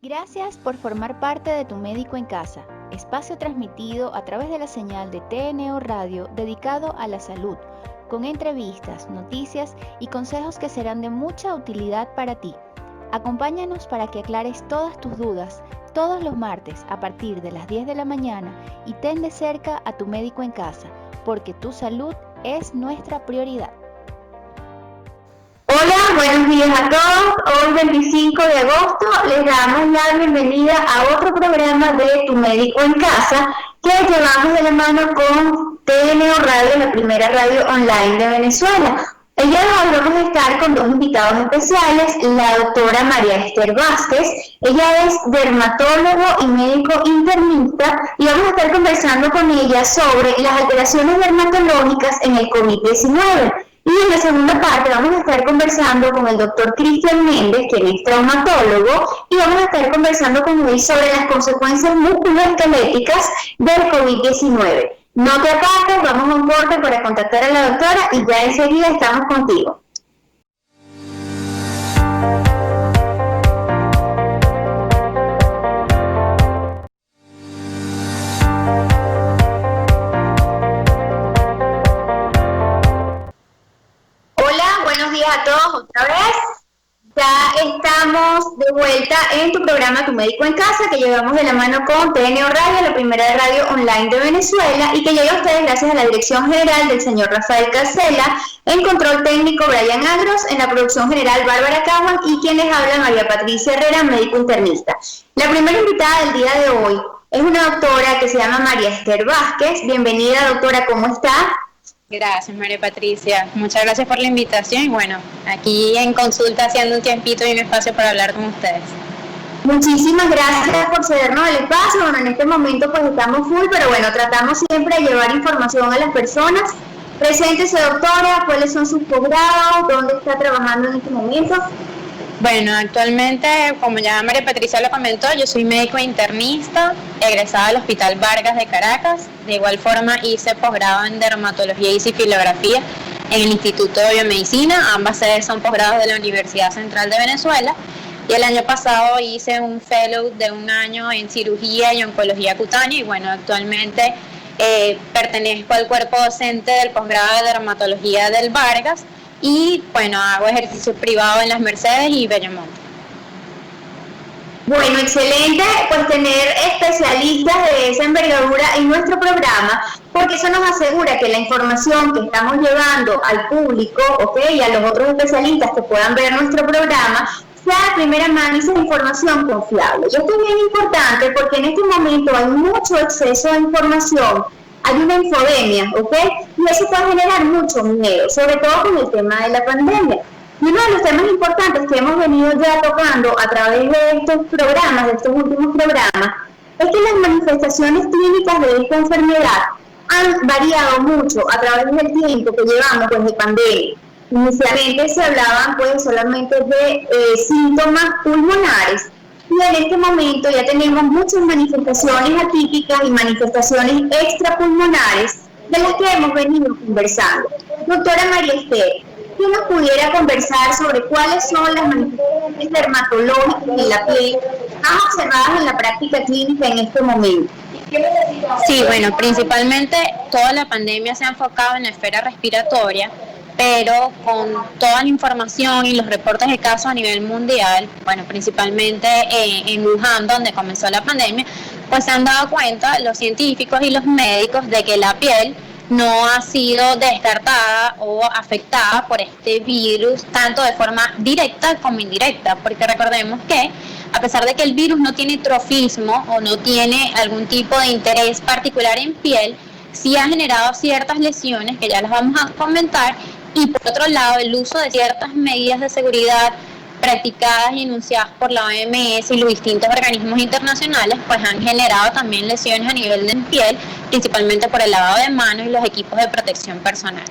Gracias por formar parte de Tu Médico en Casa, espacio transmitido a través de la señal de TNO Radio dedicado a la salud, con entrevistas, noticias y consejos que serán de mucha utilidad para ti. Acompáñanos para que aclares todas tus dudas todos los martes a partir de las 10 de la mañana y ten de cerca a Tu Médico en Casa, porque tu salud es nuestra prioridad. Hola, buenos días a todos. Hoy 25 de agosto les damos la bienvenida a otro programa de Tu Médico en Casa que llevamos de la mano con TNO Radio, la primera radio online de Venezuela. El día de hoy vamos a estar con dos invitados especiales, la doctora María Esther Vázquez. Ella es dermatólogo y médico internista y vamos a estar conversando con ella sobre las alteraciones dermatológicas en el COVID-19. Y en la segunda parte vamos a estar conversando con el doctor Cristian Méndez, quien es traumatólogo, y vamos a estar conversando con él sobre las consecuencias musculoesqueléticas del COVID-19. No te apartes, vamos a un corte para contactar a la doctora y ya enseguida estamos contigo. Buenos días a todos otra vez. Ya estamos de vuelta en tu programa Tu Médico en Casa, que llevamos de la mano con TNO Radio, la primera radio online de Venezuela, y que llega a ustedes gracias a la dirección general del señor Rafael Carcela, en control técnico Brian Agros, en la producción general Bárbara Caguan y quien les habla María Patricia Herrera, médico internista. La primera invitada del día de hoy es una doctora que se llama María Esther Vázquez. Bienvenida, doctora, ¿cómo está? Gracias, María Patricia. Muchas gracias por la invitación y bueno, aquí en consulta haciendo un tiempito y un espacio para hablar con ustedes. Muchísimas gracias por cedernos el espacio. Bueno, en este momento pues estamos full, pero bueno, tratamos siempre de llevar información a las personas. Preséntese, doctora, cuáles son sus posgrados, dónde está trabajando en este momento. Bueno, actualmente, como ya María Patricia lo comentó, yo soy médico internista, egresada del Hospital Vargas de Caracas. De igual forma hice posgrado en dermatología y sifilografía en el Instituto de Biomedicina. Ambas sedes son posgrados de la Universidad Central de Venezuela. Y el año pasado hice un fellow de 1 año en cirugía y oncología cutánea. Y bueno, actualmente pertenezco al cuerpo docente del posgrado de dermatología del Vargas. Y bueno, hago ejercicio privado en Las Mercedes y Bellomonte. Bueno, excelente pues tener especialistas de esa envergadura en nuestro programa, porque eso nos asegura que la información que estamos llevando al público, y a los otros especialistas que puedan ver nuestro programa, sea de primera mano y sea información confiable. Y esto es bien importante porque en este momento hay mucho exceso de información. Hay una infodemia, y eso puede generar mucho miedo, sobre todo con el tema de la pandemia. Y uno de los temas importantes que hemos venido ya tocando a través de estos programas, de estos últimos programas, es que las manifestaciones clínicas de esta enfermedad han variado mucho a través del tiempo que llevamos desde pandemia. Inicialmente se hablaban pues solamente de síntomas pulmonares, y en este momento ya tenemos muchas manifestaciones atípicas y manifestaciones extrapulmonares de las que hemos venido conversando. Doctora María Esther, ¿quién nos pudiera conversar sobre cuáles son las manifestaciones dermatológicas en la piel más observadas en la práctica clínica en este momento? Sí, bueno, principalmente toda la pandemia se ha enfocado en la esfera respiratoria, pero con toda la información y los reportes de casos a nivel mundial, bueno, principalmente en Wuhan, donde comenzó la pandemia, pues se han dado cuenta los científicos y los médicos de que la piel no ha sido descartada o afectada por este virus, tanto de forma directa como indirecta, porque recordemos que a pesar de que el virus no tiene trofismo o no tiene algún tipo de interés particular en piel, sí ha generado ciertas lesiones que ya las vamos a comentar. Y por otro lado, el uso de ciertas medidas de seguridad practicadas y enunciadas por la OMS y los distintos organismos internacionales, pues han generado también lesiones a nivel de piel, principalmente por el lavado de manos y los equipos de protección personal.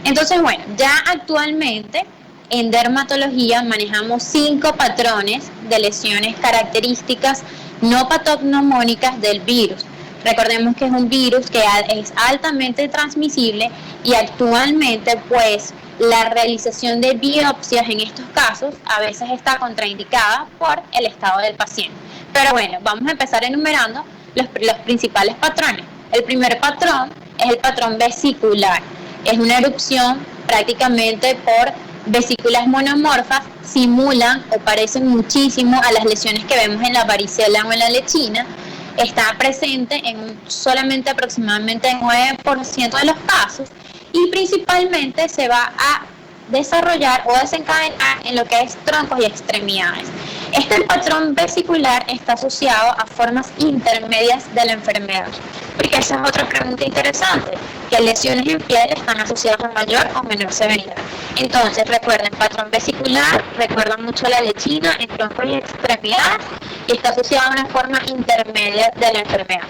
Entonces, bueno, ya actualmente en dermatología manejamos 5 patrones de lesiones características no patognomónicas del virus. Recordemos que es un virus que es altamente transmisible y actualmente pues la realización de biopsias en estos casos a veces está contraindicada por el estado del paciente. Pero bueno, vamos a empezar enumerando los principales patrones. El primer patrón es el patrón vesicular. Es una erupción prácticamente por vesículas monomorfas, simulan o parecen muchísimo a las lesiones que vemos en la varicela o en la lechina. Está presente en solamente aproximadamente el 9% de los casos y principalmente se va a desarrollar o desencadenar en lo que es troncos y extremidades. Este patrón vesicular está asociado a formas intermedias de la enfermedad, porque esa es otra pregunta interesante, que lesiones en piel están asociadas a mayor o menor severidad. Entonces recuerden, patrón vesicular, recuerdan mucho la lechina en troncos y extremidades, y está asociado a una forma intermedia de la enfermedad.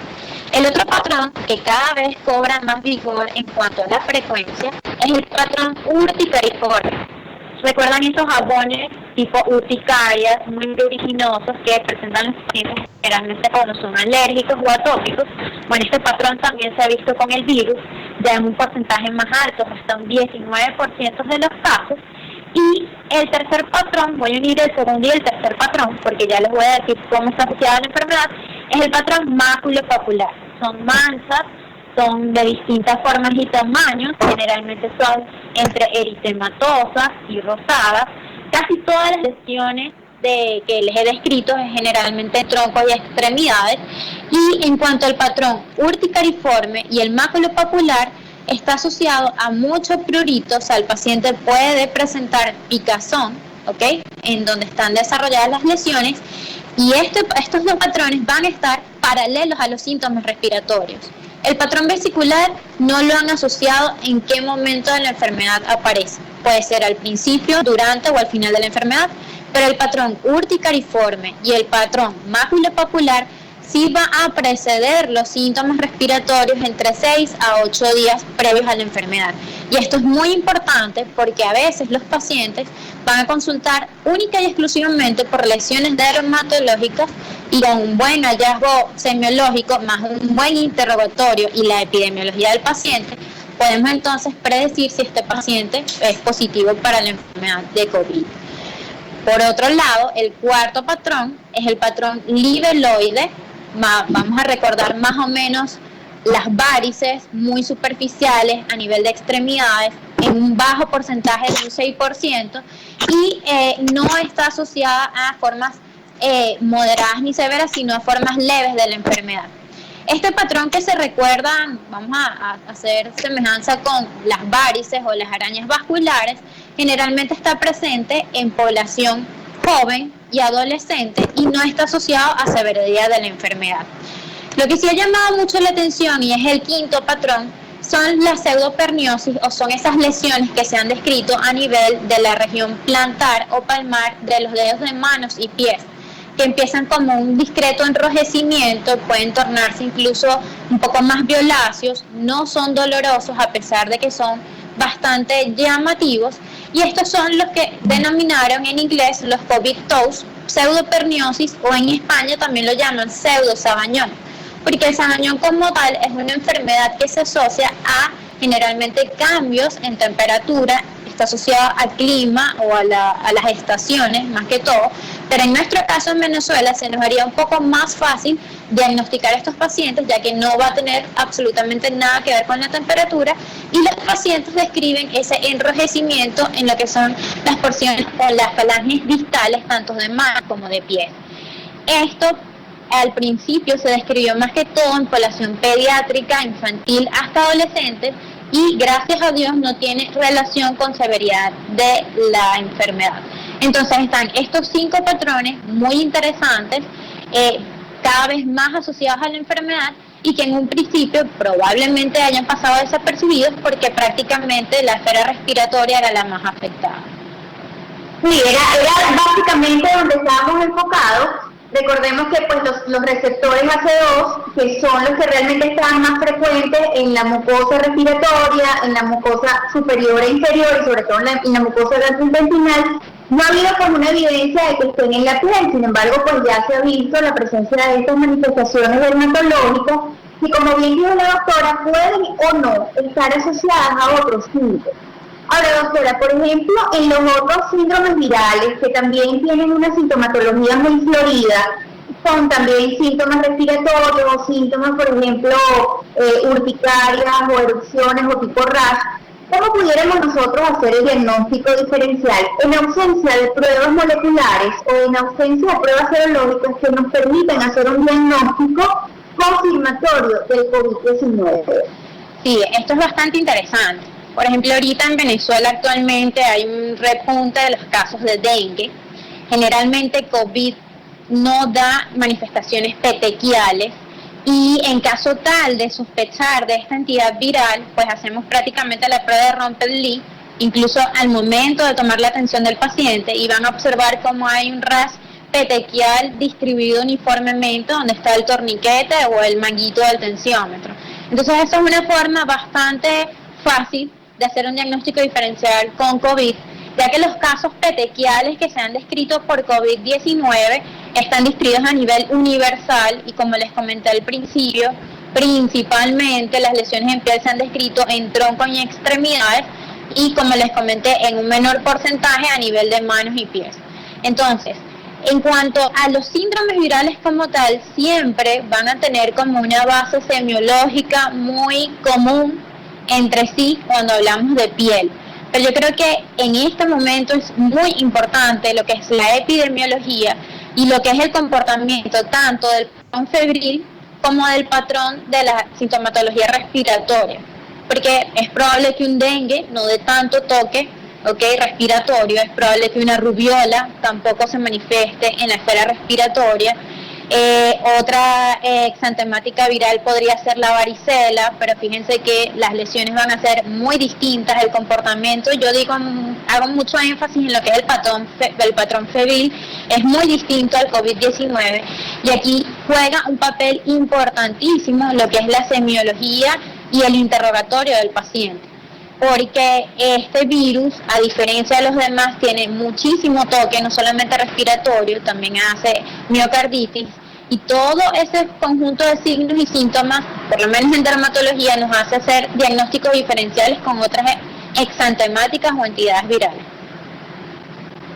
El otro patrón que cada vez cobra más vigor en cuanto a la frecuencia es el patrón urticariforme. ¿Recuerdan estos jabones tipo urticarias muy vertiginosos que presentan los pacientes generalmente cuando son alérgicos o atópicos? Bueno, este patrón también se ha visto con el virus, ya en un porcentaje más alto, hasta un 19% de los casos. Y el tercer patrón, voy a unir el segundo y el tercer patrón, porque ya les voy a decir cómo está asociada la enfermedad, es el patrón maculopapular. Son manchas, son de distintas formas y tamaños, generalmente son entre eritematosas y rosadas. Casi todas las lesiones que les he descrito es generalmente troncos y extremidades. Y en cuanto al patrón urticariforme y el maculopapular, está asociado a muchos pruritos, o sea, el paciente puede presentar picazón, ¿ok?, en donde están desarrolladas las lesiones, y estos dos patrones van a estar paralelos a los síntomas respiratorios. El patrón vesicular no lo han asociado en qué momento de la enfermedad aparece. Puede ser al principio, durante o al final de la enfermedad, pero el patrón urticariforme y el patrón maculopapular sí va a preceder los síntomas respiratorios entre 6 a 8 días previos a la enfermedad. Y esto es muy importante porque a veces los pacientes van a consultar única y exclusivamente por lesiones dermatológicas, y con un buen hallazgo semiológico más un buen interrogatorio y la epidemiología del paciente, podemos entonces predecir si este paciente es positivo para la enfermedad de COVID. Por otro lado, el cuarto patrón es el patrón libeloide. Vamos a recordar más o menos las varices muy superficiales a nivel de extremidades en un bajo porcentaje de un 6% y no está asociada a formas moderadas ni severas, sino a formas leves de la enfermedad. Este patrón que se recuerda, vamos a hacer semejanza con las varices o las arañas vasculares, generalmente está presente en población joven y adolescente y no está asociado a severidad de la enfermedad. Lo que sí ha llamado mucho la atención, y es el quinto patrón, son las pseudoperniosis, o son esas lesiones que se han descrito a nivel de la región plantar o palmar de los dedos de manos y pies, que empiezan como un discreto enrojecimiento, pueden tornarse incluso un poco más violáceos, no son dolorosos a pesar de que son bastante llamativos, y estos son los que denominaron en inglés los COVID toes, pseudoperniosis, o en España también lo llaman pseudosabañón, porque el sabañón como tal es una enfermedad que se asocia a generalmente cambios en temperatura, está asociada al clima o a las estaciones más que todo, pero en nuestro caso en Venezuela se nos haría un poco más fácil diagnosticar a estos pacientes, ya que no va a tener absolutamente nada que ver con la temperatura, y los pacientes describen ese enrojecimiento en lo que son las porciones o las falanges distales, tanto de mano como de pie. Esto al principio se describió más que todo en población pediátrica, infantil hasta adolescentes, y gracias a Dios no tiene relación con severidad de la enfermedad. Entonces están estos 5 patrones muy interesantes, cada vez más asociados a la enfermedad, y que en un principio probablemente hayan pasado desapercibidos porque prácticamente la esfera respiratoria era la más afectada. Sí, era básicamente donde estábamos enfocados. Recordemos que pues los receptores AC2, que son los que realmente están más frecuentes en la mucosa respiratoria, en la mucosa superior e inferior, y sobre todo en la mucosa gastrointestinal, no ha habido como una evidencia de que estén en la piel. Sin embargo, pues ya se ha visto la presencia de estas manifestaciones dermatológicas, y como bien dijo la doctora, pueden o no estar asociadas a otros síntomas. Ahora, doctora, por ejemplo, en los otros síndromes virales que también tienen una sintomatología muy florida, son también síntomas respiratorios, síntomas, por ejemplo, urticarias o erupciones o tipo rash, ¿cómo pudiéramos nosotros hacer el diagnóstico diferencial en ausencia de pruebas moleculares o en ausencia de pruebas serológicas que nos permitan hacer un diagnóstico confirmatorio del COVID-19? Sí, esto es bastante interesante. Por ejemplo, ahorita en Venezuela actualmente hay un repunte de los casos de dengue. Generalmente COVID no da manifestaciones petequiales y en caso tal de sospechar de esta entidad viral, pues hacemos prácticamente la prueba de Romper-Lee, incluso al momento de tomar la atención del paciente, y van a observar cómo hay un ras petequial distribuido uniformemente donde está el torniquete o el manguito del tensiómetro. Entonces esa es una forma bastante fácil de hacer un diagnóstico diferencial con COVID, ya que los casos petequiales que se han descrito por COVID-19 están distribuidos a nivel universal y, como les comenté al principio, principalmente las lesiones en piel se han descrito en tronco y extremidades y, como les comenté, en un menor porcentaje a nivel de manos y pies. Entonces, en cuanto a los síndromes virales como tal, siempre van a tener como una base semiológica muy común entre sí cuando hablamos de piel. Pero yo creo que en este momento es muy importante lo que es la epidemiología y lo que es el comportamiento tanto del patrón febril como del patrón de la sintomatología respiratoria. Porque es probable que un dengue no dé tanto toque, respiratorio, es probable que una rubiola tampoco se manifieste en la esfera respiratoria. Otra exantemática viral podría ser la varicela, pero fíjense que las lesiones van a ser muy distintas, el comportamiento, yo digo, hago mucho énfasis en lo que es el patrón febril, es muy distinto al COVID-19 y aquí juega un papel importantísimo lo que es la semiología y el interrogatorio del paciente, porque este virus, a diferencia de los demás, tiene muchísimo toque, no solamente respiratorio, también hace miocarditis, y todo ese conjunto de signos y síntomas, por lo menos en dermatología, nos hace hacer diagnósticos diferenciales con otras exantemáticas o entidades virales.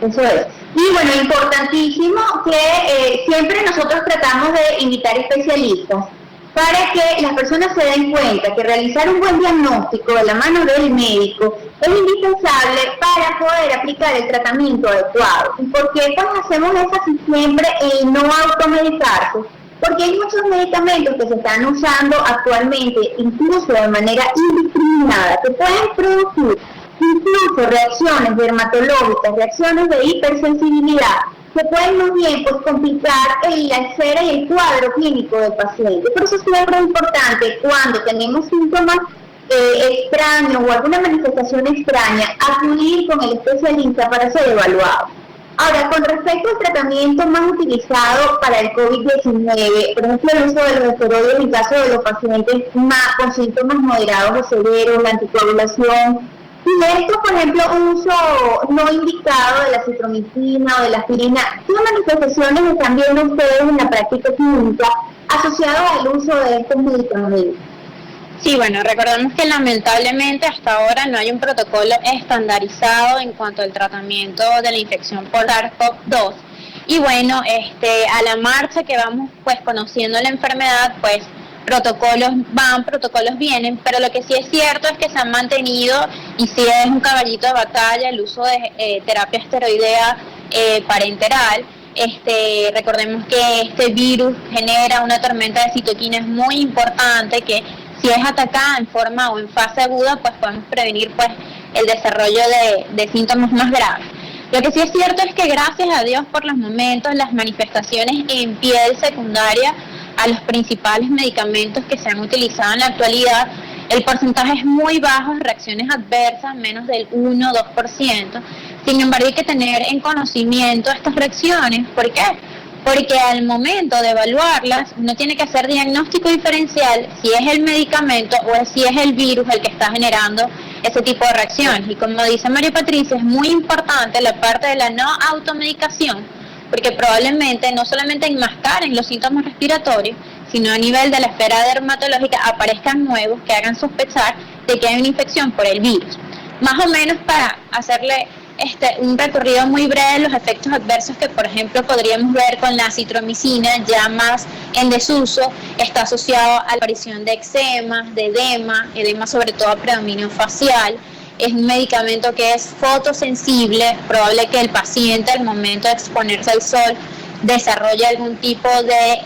Eso es. Y bueno, importantísimo que siempre nosotros tratamos de invitar especialistas para que las personas se den cuenta que realizar un buen diagnóstico de la mano del médico es indispensable para poder aplicar el tratamiento adecuado. ¿Y por qué pues hacemos énfasis siempre en no automedicarse? Porque hay muchos medicamentos que se están usando actualmente, incluso de manera indiscriminada, que pueden producir incluso reacciones dermatológicas, reacciones de hipersensibilidad, que pueden más bien pues, complicar la esfera y el cuadro clínico del paciente. Por eso es siempre importante cuando tenemos síntomas extraños o alguna manifestación extraña, acudir con el especialista para ser evaluado. Ahora, con respecto al tratamiento más utilizado para el COVID-19, por ejemplo, el uso de los esteroides en caso de los pacientes con síntomas moderados o severos, la anticoagulación, y esto, por ejemplo, un uso no indicado de la citromicina o de la aspirina, ¿qué manifestaciones están viendo ustedes en la práctica clínica asociadas al uso de estos medicamentos? Sí, bueno, recordemos que lamentablemente hasta ahora no hay un protocolo estandarizado en cuanto al tratamiento de la infección por SARS-CoV-2. Y bueno, a la marcha que vamos pues conociendo la enfermedad, pues protocolos van, protocolos vienen, pero lo que sí es cierto es que se han mantenido y sí es un caballito de batalla el uso de terapia esteroidea parenteral. Recordemos que este virus genera una tormenta de citoquinas muy importante que si es atacada en forma o en fase aguda, pues podemos prevenir pues el desarrollo de síntomas más graves. Lo que sí es cierto es que gracias a Dios por los momentos, las manifestaciones en piel secundaria a los principales medicamentos que se han utilizado en la actualidad, el porcentaje es muy bajo, reacciones adversas, menos del 1-2%. Sin embargo, hay que tener en conocimiento estas reacciones. ¿Por qué? Porque al momento de evaluarlas, uno tiene que hacer diagnóstico diferencial si es el medicamento o si es el virus el que está generando ese tipo de reacciones. Y como dice María Patricia, es muy importante la parte de la no automedicación, porque probablemente no solamente enmascaren los síntomas respiratorios, sino a nivel de la esfera dermatológica aparezcan nuevos que hagan sospechar de que hay una infección por el virus. Más o menos para hacerle un recorrido muy breve de los efectos adversos que, por ejemplo, podríamos ver con la citromicina, ya más en desuso, está asociado a la aparición de eczemas, de edema sobre todo a predominio facial. Es un medicamento que es fotosensible, es probable que el paciente al momento de exponerse al sol desarrolla algún tipo de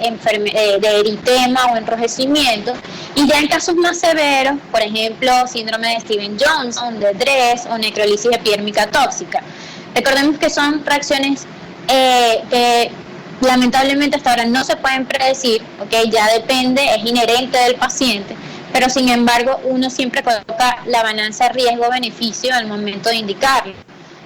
eritema o enrojecimiento, y ya en casos más severos, por ejemplo, síndrome de Stevens-Johnson, de DRESS o necrolisis epidérmica tóxica. Recordemos que son reacciones que lamentablemente hasta ahora no se pueden predecir, ¿okay? Ya depende, es inherente del paciente, pero sin embargo uno siempre coloca la balanza riesgo-beneficio al momento de indicarlo.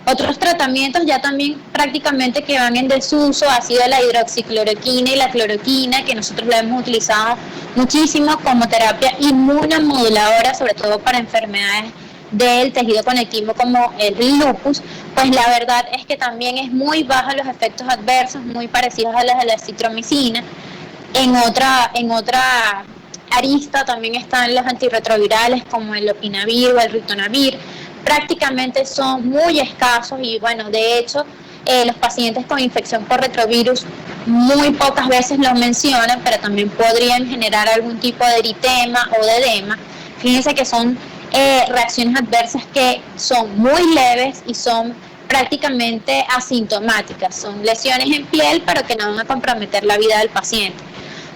Otros tratamientos ya también prácticamente que van en desuso ha sido la hidroxicloroquina y la cloroquina, que nosotros la hemos utilizado muchísimo como terapia inmunomoduladora, sobre todo para enfermedades del tejido conectivo como el lupus. Pues la verdad es que también es muy baja los efectos adversos, muy parecidos a los de la citromicina. En otra arista también están los antirretrovirales como el lopinavir o el ritonavir. Prácticamente son muy escasos y bueno, de hecho los pacientes con infección por retrovirus muy pocas veces lo mencionan, pero también podrían generar algún tipo de eritema o de edema. Fíjense que son reacciones adversas que son muy leves y son prácticamente asintomáticas, son lesiones en piel pero que no van a comprometer la vida del paciente.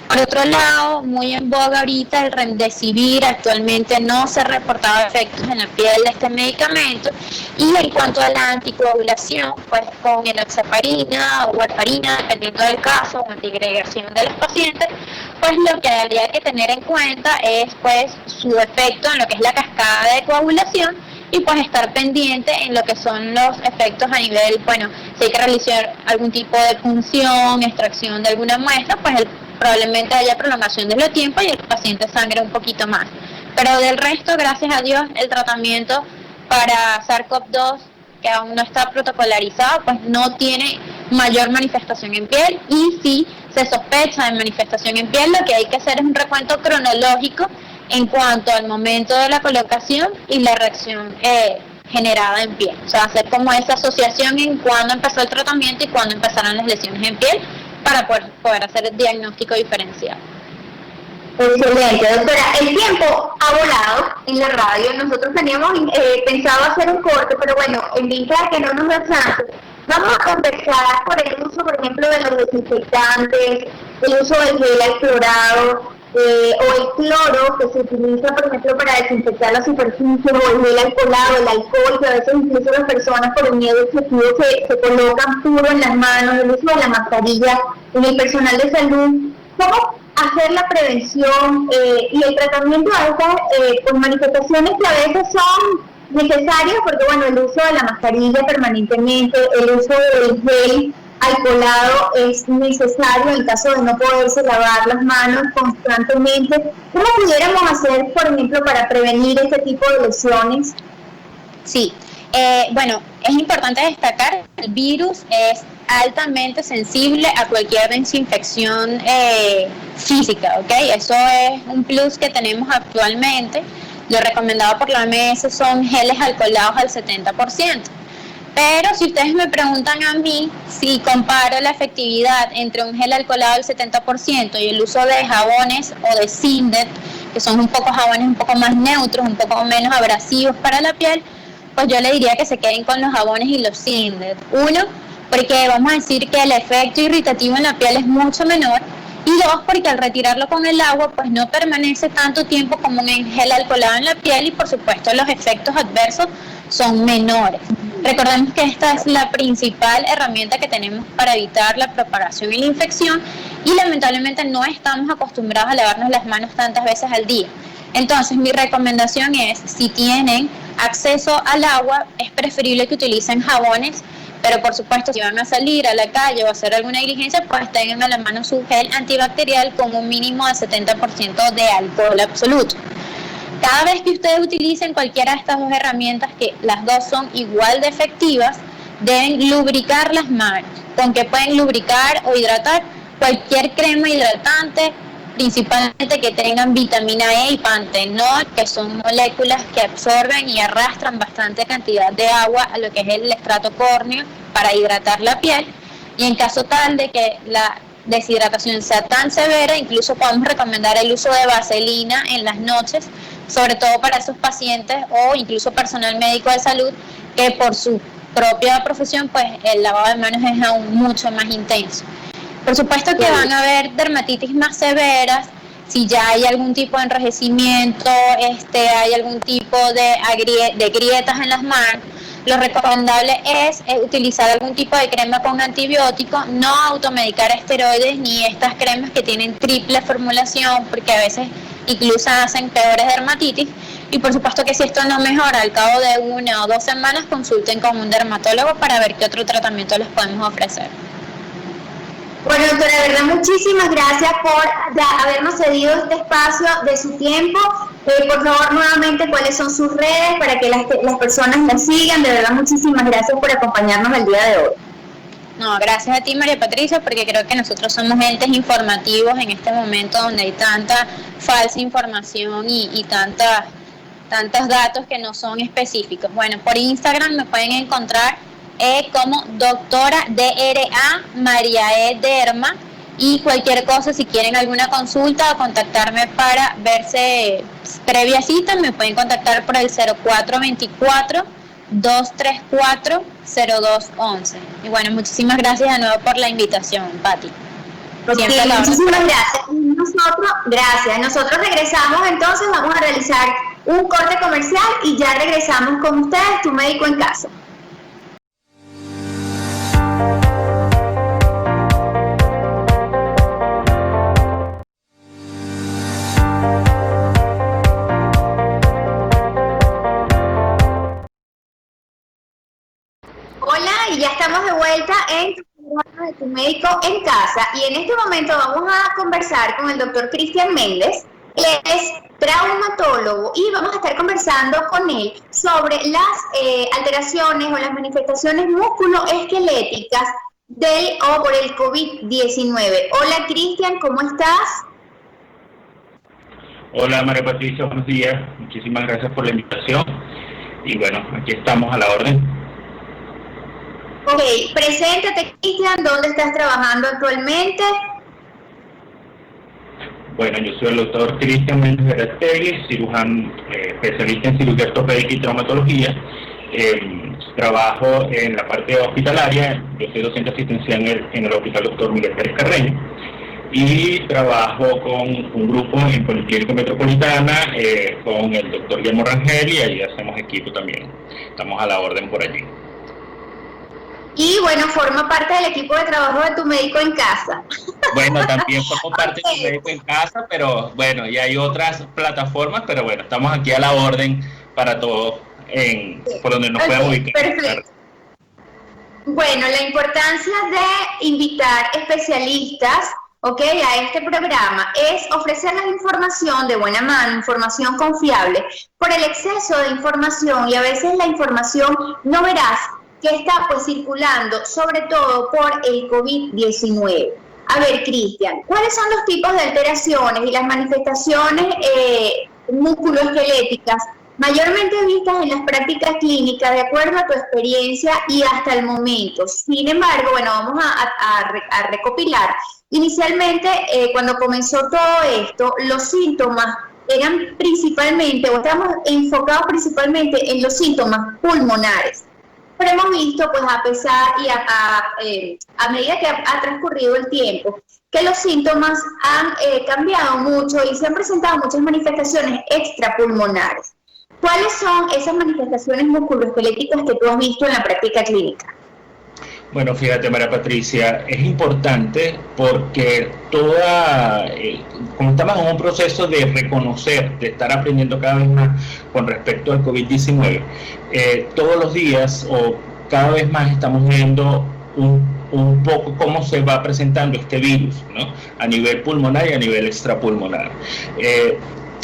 Por otro lado, muy en boga ahorita el remdesivir, actualmente no se han reportado efectos en la piel de este medicamento. Y en cuanto a la anticoagulación, pues con enoxaparina o warfarina, dependiendo del caso, o antiagregación de los pacientes, pues lo que habría que tener en cuenta es pues su efecto en lo que es la cascada de coagulación, y pues estar pendiente en lo que son los efectos a nivel, bueno, si hay que realizar algún tipo de punción, extracción de alguna muestra, pues probablemente haya prolongación de los tiempos y el paciente sangre un poquito más. Pero del resto, gracias a Dios, el tratamiento para SARS-CoV-2, que aún no está protocolarizado, pues no tiene mayor manifestación en piel, y si se sospecha de manifestación en piel, lo que hay que hacer es un recuento cronológico en cuanto al momento de la colocación y la reacción generada en piel. O sea, hacer como esa asociación en cuándo empezó el tratamiento y cuándo empezaron las lesiones en piel para poder hacer el diagnóstico diferencial. Excelente, doctora. El tiempo ha volado en la radio. Nosotros teníamos pensado hacer un corte, pero bueno, en vista de que no nos da chance, vamos a conversar por el uso, por ejemplo, de los desinfectantes, el uso del gel alclorado, o el cloro que se utiliza, por ejemplo, para desinfectar las superficies, o el gel alcoholado, el alcohol, que a veces incluso las personas por el miedo excesivo se colocan puro en las manos, el uso de la mascarilla en el personal de salud. ¿Cómo hacer la prevención y el tratamiento a estas con manifestaciones que a veces son necesarias? Porque bueno, el uso de la mascarilla permanentemente, el uso del gel alcoholado es necesario en caso de no poderse lavar las manos constantemente. ¿Cómo pudiéramos hacer, por ejemplo, para prevenir este tipo de lesiones? Sí, bueno, es importante destacar que el virus es altamente sensible a cualquier desinfección física, ¿ok? Eso es un plus que tenemos actualmente. Lo recomendado por la OMS son geles alcoholados al 70%. Pero si ustedes me preguntan a mí si comparo la efectividad entre un gel alcoholado al 70% y el uso de jabones o de Sindet, que son jabones un poco más neutros, un poco menos abrasivos para la piel, pues yo le diría que se queden con los jabones y los Sindet. Uno, porque vamos a decir que el efecto irritativo en la piel es mucho menor, y dos, porque al retirarlo con el agua pues no permanece tanto tiempo como un gel alcoholado en la piel, y por supuesto los efectos adversos son menores. Recordemos que esta es la principal herramienta que tenemos para evitar la propagación y la infección, y lamentablemente no estamos acostumbrados a lavarnos las manos tantas veces al día. Entonces mi recomendación es, si tienen acceso al agua, es preferible que utilicen jabones, pero por supuesto si van a salir a la calle o a hacer alguna diligencia, pues tengan a la mano su gel antibacterial con un mínimo de 70% de alcohol absoluto. Cada vez que ustedes utilicen cualquiera de estas dos herramientas, que las dos son igual de efectivas, deben lubricar las manos. ¿Con qué pueden lubricar o hidratar? Cualquier crema hidratante, principalmente que tengan vitamina E y pantenol, que son moléculas que absorben y arrastran bastante cantidad de agua a lo que es el estrato córneo para hidratar la piel. Y en caso tal de que la deshidratación sea tan severa, incluso podemos recomendar el uso de vaselina en las noches, sobre todo para esos pacientes o incluso personal médico de salud que por su propia profesión pues el lavado de manos es aún mucho más intenso. Por supuesto que van a haber dermatitis más severas si ya hay algún tipo de enrojecimiento, hay algún tipo de grietas en las manos. Lo recomendable es utilizar algún tipo de crema con antibiótico, no automedicar esteroides ni estas cremas que tienen triple formulación, porque a veces incluso hacen peores dermatitis. Y por supuesto que si esto no mejora al cabo de 1 o 2 semanas, consulten con un dermatólogo para ver qué otro tratamiento les podemos ofrecer. Bueno, doctora, de verdad, muchísimas gracias por habernos cedido este espacio de su tiempo. Por favor, nuevamente, ¿cuáles son sus redes para que las personas la sigan? De verdad, muchísimas gracias por acompañarnos el día de hoy. No, gracias a ti, María Patricia, porque creo que nosotros somos entes informativos en este momento donde hay tanta falsa información y tantos datos que no son específicos. Bueno, por Instagram me pueden encontrar como doctora DRA María E. Derma, y cualquier cosa, si quieren alguna consulta o contactarme para verse previa cita, me pueden contactar por el 0424-234-0211. Y bueno, muchísimas gracias de nuevo por la invitación, Pati. Muchísimas gracias. Nosotros regresamos, entonces vamos a realizar un corte comercial y ya regresamos con ustedes, Tu Médico en Casa. Y ya estamos de vuelta en Tu Médico en Casa, y en este momento vamos a conversar con el doctor Cristian Méndez. Él es traumatólogo y vamos a estar conversando con él sobre las alteraciones o las manifestaciones musculoesqueléticas por el COVID-19. Hola Cristian, ¿cómo estás? Hola María Patricia, buenos días. Muchísimas gracias por la invitación. Y bueno, aquí estamos a la orden. Ok, preséntate, Cristian, ¿dónde estás trabajando actualmente? Bueno, yo soy el doctor Cristian Méndez Verastegui, cirujano especialista en cirugía ortopédica y traumatología. Trabajo en la parte hospitalaria, yo soy docente asistencial en el Hospital Dr. Miguel Pérez Carreño, y trabajo con un grupo en Policlínica Metropolitana, con el doctor Guillermo Rangel, y ahí hacemos equipo también. Estamos a la orden por allí. Y bueno, forma parte del equipo de trabajo de Tu Médico en Casa. Bueno, también formo parte de Tu Médico en Casa, pero bueno, y hay otras plataformas, pero bueno, estamos aquí a la orden para todos, por donde nos puedan ubicar. Perfecto. Bueno, la importancia de invitar especialistas, a este programa es ofrecerles información de buena mano, información confiable, por el exceso de información y a veces la información no veraz que está circulando, sobre todo por el COVID-19. A ver, Cristian, ¿cuáles son los tipos de alteraciones y las manifestaciones musculoesqueléticas mayormente vistas en las prácticas clínicas de acuerdo a tu experiencia y hasta el momento? Sin embargo, bueno, vamos a recopilar. Inicialmente, cuando comenzó todo esto, los síntomas eran principalmente, o estamos enfocados principalmente en los síntomas pulmonares. Pero hemos visto, a pesar y a medida que ha transcurrido el tiempo, que los síntomas han cambiado mucho y se han presentado muchas manifestaciones extrapulmonares. ¿Cuáles son esas manifestaciones musculoesqueléticas que tú has visto en la práctica clínica? Bueno, fíjate, María Patricia, es importante porque como estamos en un proceso de reconocer, de estar aprendiendo cada vez más con respecto al COVID-19, todos los días o cada vez más estamos viendo un poco cómo se va presentando este virus, ¿no? A nivel pulmonar y a nivel extrapulmonar.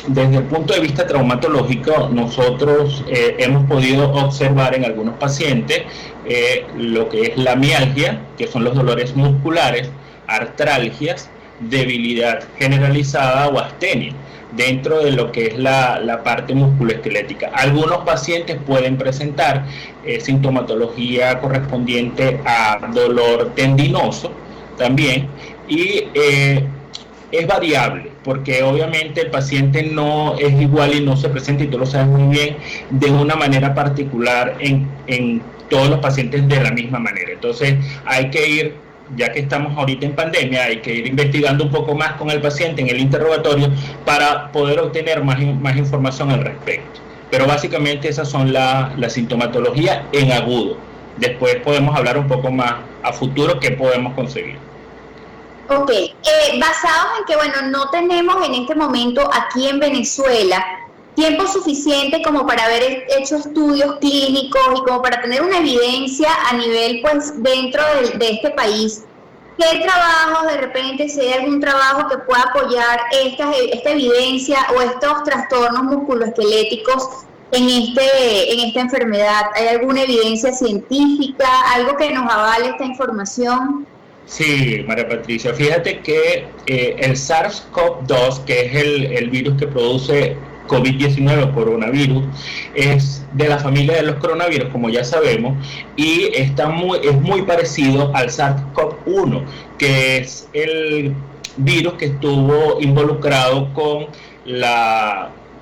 Desde el punto de vista traumatológico, nosotros hemos podido observar en algunos pacientes lo que es la mialgia, que son los dolores musculares, artralgias, debilidad generalizada o astenia dentro de lo que es la parte musculoesquelética. Algunos pacientes pueden presentar sintomatología correspondiente a dolor tendinoso también, y es variable, porque obviamente el paciente no es igual y no se presenta, y tú lo sabes muy bien, de una manera particular en todos los pacientes de la misma manera. Entonces hay que ir, ya que estamos ahorita en pandemia, hay que ir investigando un poco más con el paciente en el interrogatorio para poder obtener más información al respecto. Pero básicamente esas son la sintomatología en agudo. Después podemos hablar un poco más a futuro qué podemos conseguir. Ok, basados en que, bueno, no tenemos en este momento aquí en Venezuela tiempo suficiente como para haber hecho estudios clínicos y como para tener una evidencia a nivel, pues, dentro de este país. ¿Qué trabajos, de repente, si hay algún trabajo que pueda apoyar esta evidencia o estos trastornos musculoesqueléticos en esta enfermedad? ¿Hay alguna evidencia científica, algo que nos avale esta información? Sí, María Patricia, fíjate que el SARS-CoV-2, que es el virus que produce COVID-19 o coronavirus, es de la familia de los coronavirus, como ya sabemos, y es muy parecido al SARS-CoV-1, que es el virus que estuvo involucrado con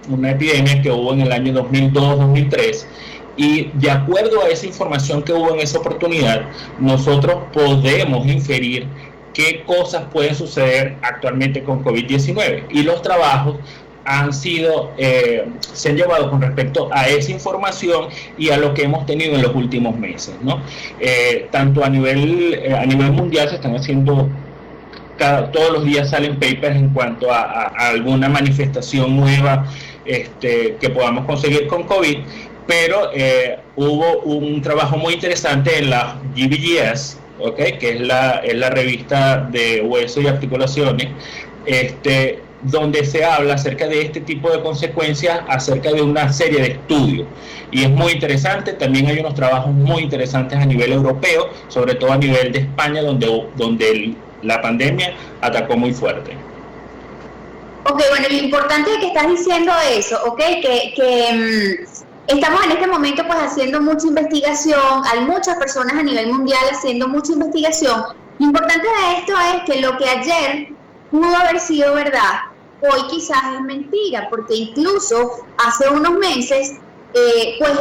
una epidemia que hubo en el año 2002-2003. Y de acuerdo a esa información que hubo en esa oportunidad, nosotros podemos inferir qué cosas pueden suceder actualmente con COVID-19. Y los trabajos se han llevado con respecto a esa información y a lo que hemos tenido en los últimos meses, ¿no? Tanto a nivel mundial se están haciendo, todos los días salen papers en cuanto a alguna manifestación nueva que podamos conseguir con COVID. Pero hubo un trabajo muy interesante en la JBJS, ¿okay? Que es la revista de hueso y articulaciones, donde se habla acerca de este tipo de consecuencias, acerca de una serie de estudios. Y es muy interesante. También hay unos trabajos muy interesantes a nivel europeo, sobre todo a nivel de España, donde la pandemia atacó muy fuerte. Ok, bueno, lo importante es que estás diciendo eso, ok, estamos en este momento pues haciendo mucha investigación, hay muchas personas a nivel mundial haciendo mucha investigación. Lo importante de esto es que lo que ayer pudo haber sido verdad, hoy quizás es mentira, porque incluso hace unos meses pues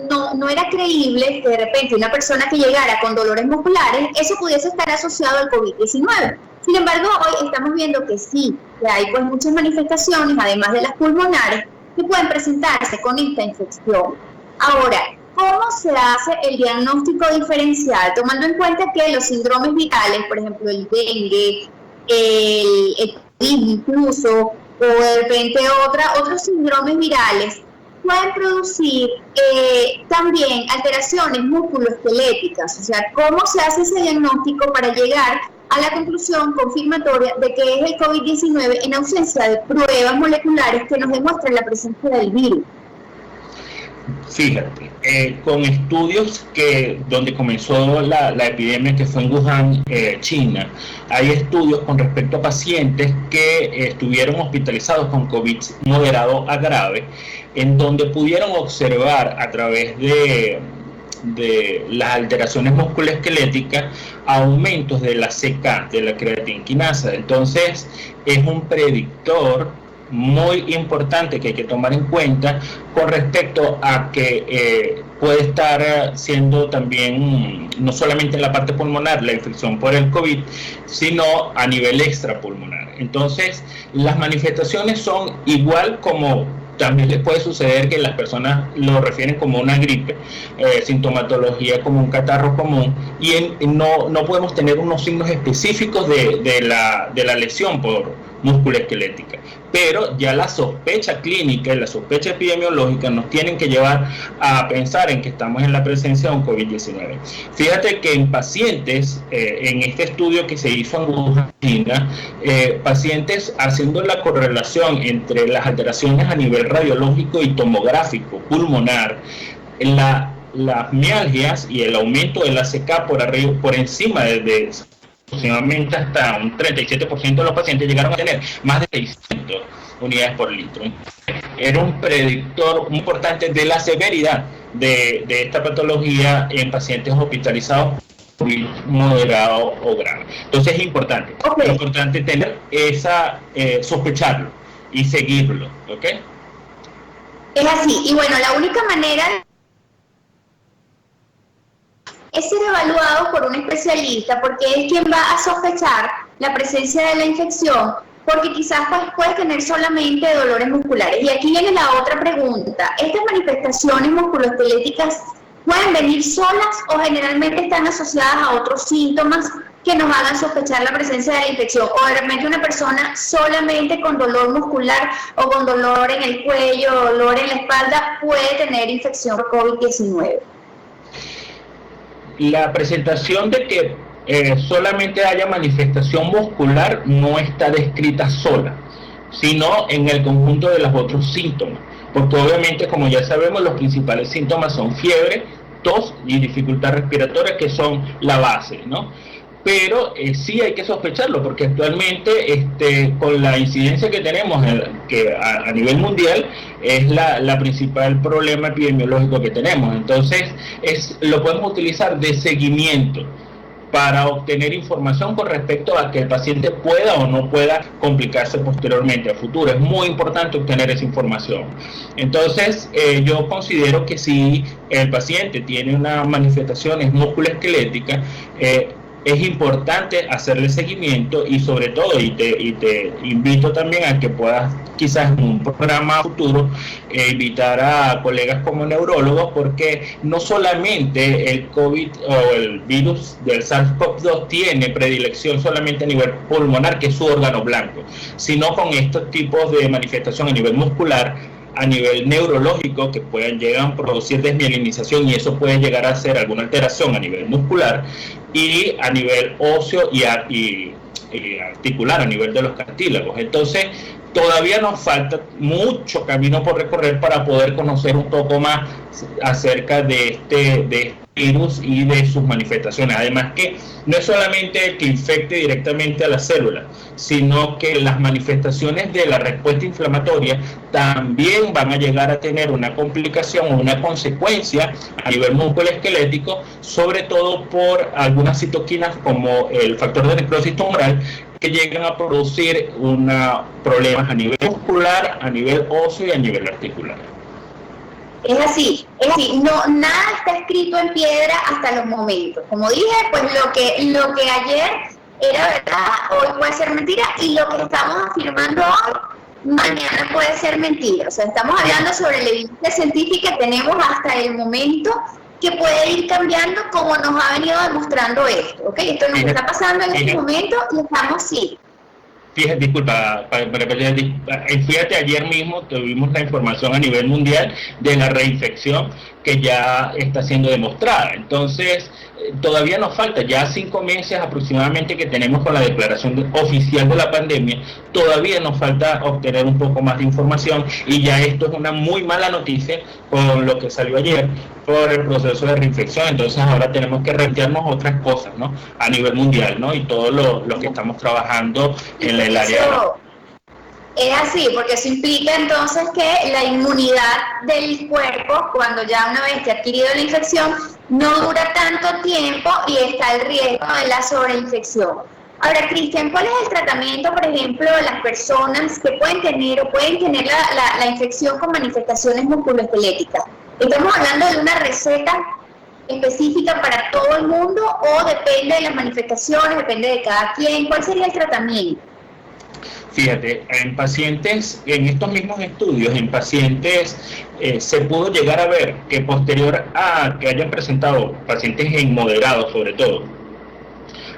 no era creíble que de repente una persona que llegara con dolores musculares, eso pudiese estar asociado al COVID-19. Sin embargo, hoy estamos viendo que sí, que hay pues muchas manifestaciones, además de las pulmonares, que pueden presentarse con esta infección. Ahora, ¿cómo se hace el diagnóstico diferencial? Tomando en cuenta que los síndromes virales, por ejemplo, el dengue, el COVID incluso, o de repente otros síndromes virales, pueden producir también alteraciones musculoesqueléticas. O sea, ¿cómo se hace ese diagnóstico para llegar a la conclusión confirmatoria de que es el COVID-19 en ausencia de pruebas moleculares que nos demuestren la presencia del virus? Fíjate, con estudios donde comenzó la epidemia, que fue en Wuhan, China, hay estudios con respecto a pacientes que estuvieron hospitalizados con COVID moderado a grave, en donde pudieron observar a través de las alteraciones musculoesqueléticas aumentos de la CK, de la creatinquinasa. Entonces es un predictor muy importante que hay que tomar en cuenta con respecto a que puede estar siendo también, no solamente en la parte pulmonar, la infección por el COVID, sino a nivel extrapulmonar. Entonces, las manifestaciones son igual como también les puede suceder que las personas lo refieren como una gripe, sintomatología como un catarro común, y no podemos tener unos signos específicos de la lesión por musculoesquelética. Pero ya la sospecha clínica y la sospecha epidemiológica nos tienen que llevar a pensar en que estamos en la presencia de un COVID-19. Fíjate que en pacientes, en este estudio que se hizo en Wuhan, China, pacientes haciendo la correlación entre las alteraciones a nivel radiológico y tomográfico pulmonar, las mialgias y el aumento de la CK por encima de aproximadamente hasta un 37% de los pacientes llegaron a tener más de 600 unidades por litro. Era un predictor muy importante de la severidad de esta patología en pacientes hospitalizados moderado o grave. Entonces es importante, es importante tener sospecharlo y seguirlo, ¿ok? Es así, y bueno, la única manera es ser evaluado por un especialista, porque es quien va a sospechar la presencia de la infección, porque quizás puedes tener solamente dolores musculares. Y aquí viene la otra pregunta: ¿estas manifestaciones musculoesqueléticas pueden venir solas o generalmente están asociadas a otros síntomas que nos hagan sospechar la presencia de la infección? O de repente una persona solamente con dolor muscular o con dolor en el cuello, dolor en la espalda, puede tener infección por COVID-19. La presentación de que solamente haya manifestación muscular no está descrita sola, sino en el conjunto de los otros síntomas, porque obviamente, como ya sabemos, los principales síntomas son fiebre, tos y dificultad respiratoria, que son la base, ¿no? Pero sí hay que sospecharlo, porque actualmente con la incidencia que tenemos que a nivel mundial es la principal problema epidemiológico que tenemos. Entonces lo podemos utilizar de seguimiento para obtener información con respecto a que el paciente pueda o no pueda complicarse posteriormente a futuro. Es muy importante obtener esa información. Entonces, yo considero que si el paciente tiene unas manifestaciones musculoesqueléticas, es importante hacerle seguimiento y sobre todo, y te invito también a que puedas quizás en un programa futuro invitar a colegas como neurólogos, porque no solamente el COVID o el virus del SARS-CoV-2 tiene predilección solamente a nivel pulmonar, que es su órgano blanco, sino con estos tipos de manifestación a nivel muscular, a nivel neurológico, que pueden llegar a producir desmielinización, y eso puede llegar a ser alguna alteración a nivel muscular, y a nivel óseo y articular, a nivel de los cartílagos. Entonces, todavía nos falta mucho camino por recorrer para poder conocer un poco más acerca de este virus y de sus manifestaciones. Además que no es solamente que infecte directamente a la célula, sino que las manifestaciones de la respuesta inflamatoria también van a llegar a tener una complicación o una consecuencia a nivel musculoesquelético, sobre todo por algunas citoquinas como el factor de necrosis tumoral, que llegan a producir problemas a nivel muscular, a nivel óseo y a nivel articular. Es así, no, nada está escrito en piedra hasta los momentos. Como dije, pues lo que ayer era verdad, hoy puede ser mentira, y lo que estamos afirmando hoy, mañana puede ser mentira. O sea, estamos hablando sobre la evidencia científica que tenemos hasta el momento, que puede ir cambiando como nos ha venido demostrando esto, ¿ok? Esto nos está pasando en este momento y estamos sí. Fíjate, disculpa, fíjate, ayer mismo tuvimos la información a nivel mundial de la reinfección que ya está siendo demostrada. Entonces, todavía nos falta ya 5 meses aproximadamente que tenemos con la declaración oficial de la pandemia. Todavía nos falta obtener un poco más de información, y ya esto es una muy mala noticia con lo que salió ayer por el proceso de reinfección. Entonces ahora tenemos que replantearnos otras cosas, ¿no? A nivel mundial, ¿no? Y todo lo que estamos trabajando en el área. Es así, porque eso implica entonces que la inmunidad del cuerpo, cuando ya una vez que ha adquirido la infección, no dura tanto tiempo y está el riesgo de la sobreinfección. Ahora, Cristian, ¿cuál es el tratamiento, por ejemplo, de las personas que pueden tener la infección con manifestaciones musculoesqueléticas? ¿Estamos hablando de una receta específica para todo el mundo o depende de las manifestaciones, depende de cada quien? ¿Cuál sería el tratamiento? Fíjate, en estos mismos estudios, en pacientes se pudo llegar a ver que posterior a que hayan presentado, pacientes en moderado sobre todo,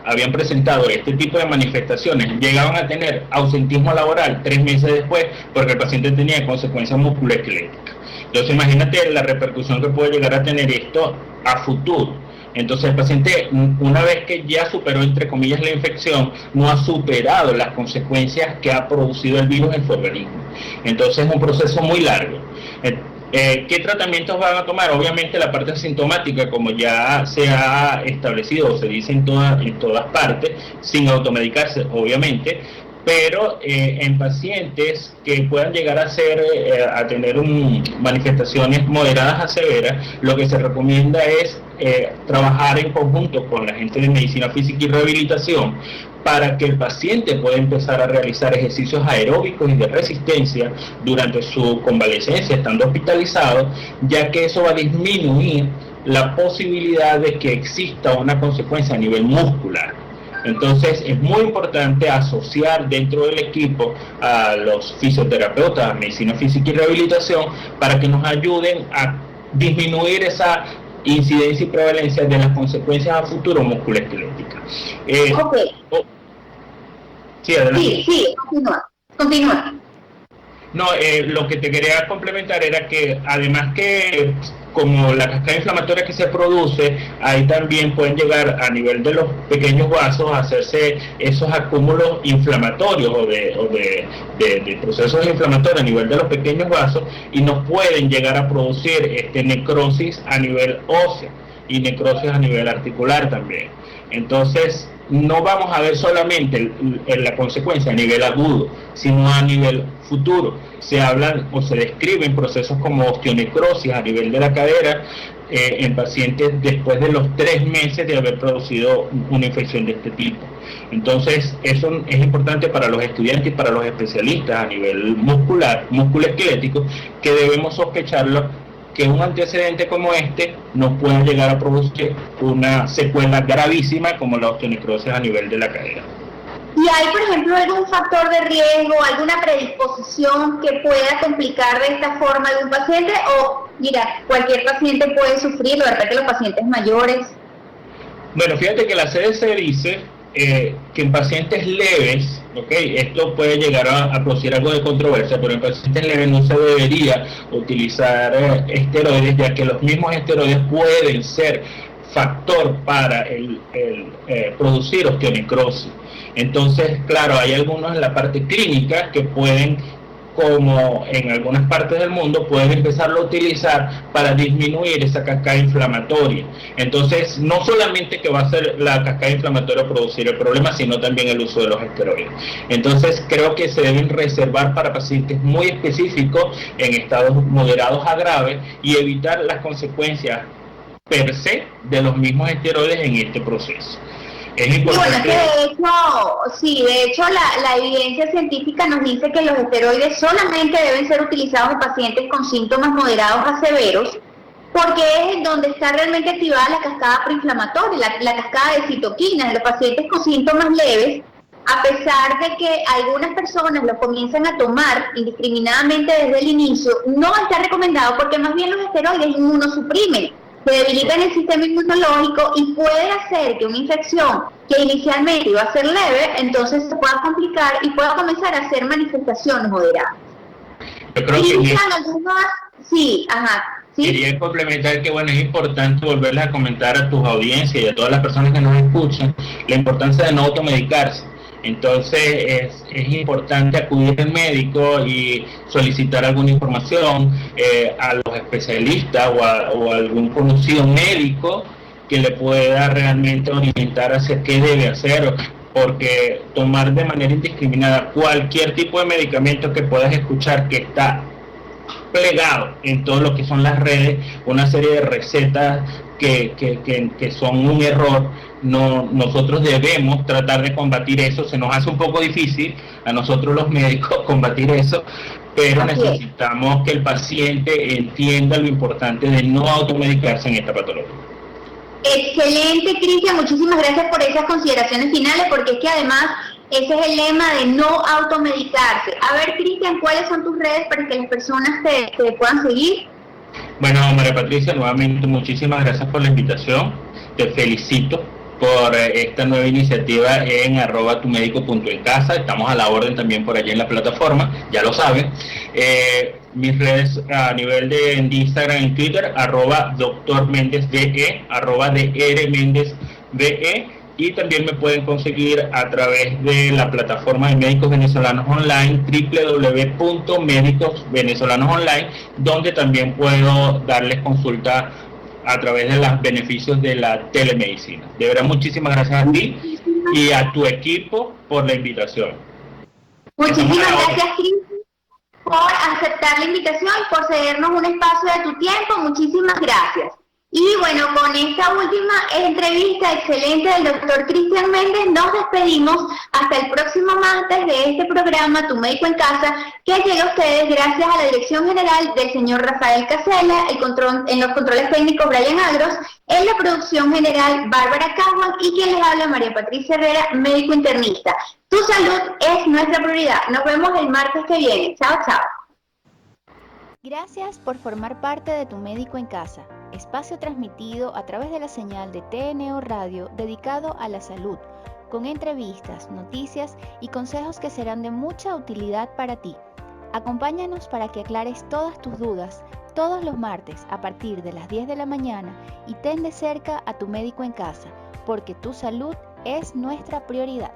habían presentado este tipo de manifestaciones, llegaban a tener ausentismo laboral 3 meses después, porque el paciente tenía consecuencias musculoesqueléticas. Entonces imagínate la repercusión que puede llegar a tener esto a futuro. Entonces el paciente, una vez que ya superó, entre comillas, la infección, no ha superado las consecuencias que ha producido el virus en su organismo. Entonces es un proceso muy largo. ¿Qué tratamientos van a tomar? Obviamente la parte asintomática, como ya se ha establecido o se dice en todas partes, sin automedicarse, obviamente, pero en pacientes que puedan llegar a tener manifestaciones moderadas a severas, lo que se recomienda es trabajar en conjunto con la gente de medicina física y rehabilitación para que el paciente pueda empezar a realizar ejercicios aeróbicos y de resistencia durante su convalecencia, estando hospitalizado, ya que eso va a disminuir la posibilidad de que exista una consecuencia a nivel muscular. Entonces es muy importante asociar dentro del equipo a los fisioterapeutas, medicina física y rehabilitación, para que nos ayuden a disminuir esa incidencia y prevalencia de las consecuencias a futuro musculoesqueléticas. Sí, adelante. Sí, continúa. No, lo que te quería complementar era que además que como la cascada inflamatoria que se produce, ahí también pueden llegar a nivel de los pequeños vasos a hacerse esos acúmulos inflamatorios o de procesos inflamatorios a nivel de los pequeños vasos y nos pueden llegar a producir necrosis a nivel óseo y necrosis a nivel articular también. Entonces, no vamos a ver solamente la consecuencia a nivel agudo, sino a nivel futuro. Se hablan o se describen procesos como osteonecrosis a nivel de la cadera en pacientes después de los 3 meses de haber producido una infección de este tipo. Entonces, eso es importante para los estudiantes y para los especialistas a nivel musculoesquelético, que debemos sospecharlo, que un antecedente como este nos pueda llegar a producir una secuela gravísima como la osteonecrosis a nivel de la cadera. ¿Y hay, por ejemplo, algún factor de riesgo, alguna predisposición que pueda complicar de esta forma a algún paciente? O, mira, cualquier paciente puede sufrirlo, de repente los pacientes mayores. Bueno, fíjate que la CDC dice que en pacientes leves, esto puede llegar a producir algo de controversia, pero en pacientes leves no se debería utilizar esteroides, ya que los mismos esteroides pueden ser factor para producir osteonecrosis. Entonces, claro, hay algunos en la parte clínica que pueden, como en algunas partes del mundo, pueden empezarlo a utilizar para disminuir esa cascada inflamatoria. Entonces, no solamente que va a ser la cascada inflamatoria producir el problema, sino también el uso de los esteroides. Entonces, creo que se deben reservar para pacientes muy específicos en estados moderados a graves y evitar las consecuencias per se de los mismos esteroides en este proceso. Es importante. Y bueno, de hecho la evidencia científica nos dice que los esteroides solamente deben ser utilizados en pacientes con síntomas moderados a severos, porque es donde está realmente activada la cascada proinflamatoria, la cascada de citoquinas. En los pacientes con síntomas leves, a pesar de que algunas personas lo comienzan a tomar indiscriminadamente desde el inicio, no está recomendado porque más bien los esteroides inmunosuprimen, se debilitan el sistema inmunológico y puede hacer que una infección que inicialmente iba a ser leve, entonces se pueda complicar y pueda comenzar a hacer manifestaciones moderadas. Yo creo que sí. Quería complementar que, bueno, es importante volverles a comentar a tus audiencias y a todas las personas que nos escuchan la importancia de no automedicarse. Entonces es importante acudir al médico y solicitar alguna información a los especialistas o a algún conocido médico que le pueda realmente orientar hacia qué debe hacer, porque tomar de manera indiscriminada cualquier tipo de medicamento que puedas escuchar que está plegado en todo lo que son las redes, una serie de recetas que son un error. Nosotros debemos tratar de combatir eso. Se nos hace un poco difícil a nosotros los médicos combatir eso, pero necesitamos que el paciente entienda lo importante de no automedicarse en esta patología. Excelente, Cristian, muchísimas gracias por esas consideraciones finales, porque es que además ese es el lema de no automedicarse. A ver, Cristian, ¿cuáles son tus redes para que las personas te puedan seguir? Bueno, María Patricia, nuevamente muchísimas gracias por la invitación. Te felicito por esta nueva iniciativa en @tumédico.encasa. Estamos a la orden también por allá en la plataforma, ya lo saben. Mis redes a nivel de Instagram y Twitter, @drmendezde, @drmendezde, y también me pueden conseguir a través de la plataforma de Médicos Venezolanos Online, www.medicosvenezolanos online, donde también puedo darles consulta a través de los beneficios de la telemedicina. De verdad, muchísimas gracias a ti y a tu equipo por la invitación. Muchísimas gracias, Cris, por aceptar la invitación y por cedernos un espacio de tu tiempo. Muchísimas gracias. Y bueno, con esta última entrevista excelente del doctor Cristian Méndez, nos despedimos hasta el próximo martes de este programa Tu Médico en Casa, que llega a ustedes gracias a la dirección general del señor Rafael Casella, en los controles técnicos Brian Agros, en la producción general Bárbara Caguan y quien les habla María Patricia Herrera, médico internista. Tu salud es nuestra prioridad. Nos vemos el martes que viene. Chao, chao. Gracias por formar parte de Tu Médico en Casa, espacio transmitido a través de la señal de TNO Radio dedicado a la salud, con entrevistas, noticias y consejos que serán de mucha utilidad para ti. Acompáñanos para que aclares todas tus dudas todos los martes a partir de las 10 de la mañana y ten de cerca a Tu Médico en Casa, porque tu salud es nuestra prioridad.